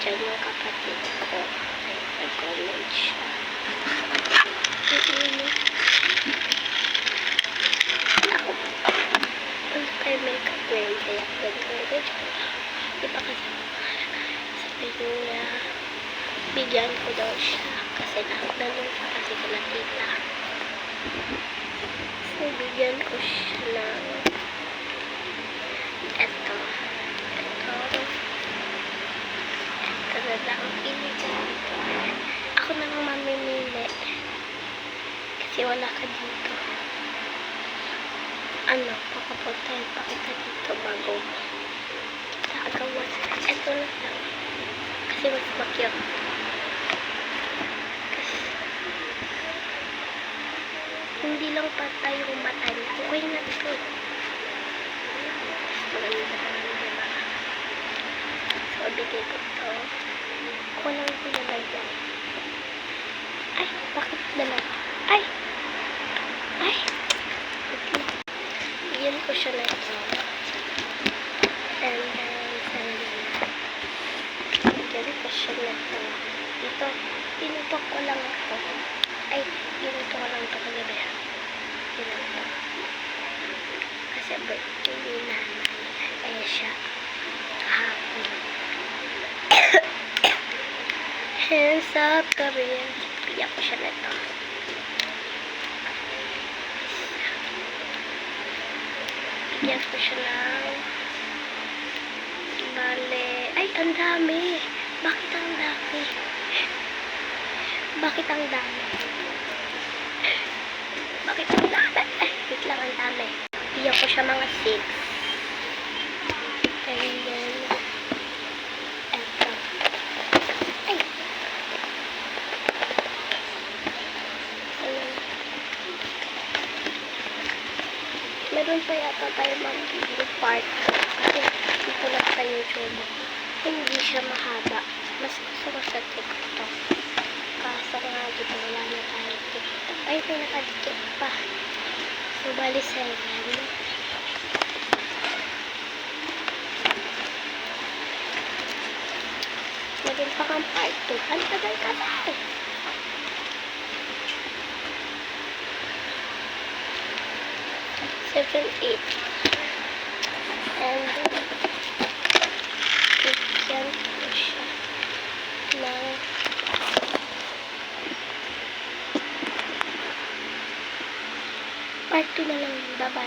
dyan yung kapatid ko. Ay, nag-comment siya. Ako, wala kayo makeup ngayon, kaya nag-comment siya. Diba kasi, sabi niya, bigyan ko daw siya. Kasi nandun siya kasi sila tita. So, bigyan ko siya ng eto na lang pilihan ko. Ako na lang mamimili kasi wala ka dito. Ano, papapuntahin pa kita dito bago kita agawan. Eto na lang kasi mas makyok. Kasi hindi lang patay yung mata niya. Okay na ito. Maganda naman, diba? So, bigay ko ito. Kulang ko nalagyan. Ay, bakit dalawa? Ay! Ay! Bigyan ko siya na ito. And then, bigyan ko siya na ito. Ito, pinutok ko lang ito. Ay, pinutok ko lang ito kagabi. Pinutok. Kasi birthday ni nanay. Kaya siya kahapon. Hands up, Korea. Piyak ko siya na ito. Piyak ko siya ng bale. Ay, ang dami. Bakit ang dami? Bakit ang dami? Bakit ang dami? Ay, wait lang, ang dami. Piyak ko siya mga 6. And then, eto. Ay! Meron pa yata tayo mag-video part kasi dito lang sa YouTube. Hindi siya mahaba. Mas gusto ko sa TikTok. Kaso nga dito wala na tayo TikTok. Ay, may nakadikit pa. So, bali 7. Meron pa kang part 2. Ang tagal ka tayo. Seven, 8. And bigyan ko siya ng part 2 na lang. Bye-bye.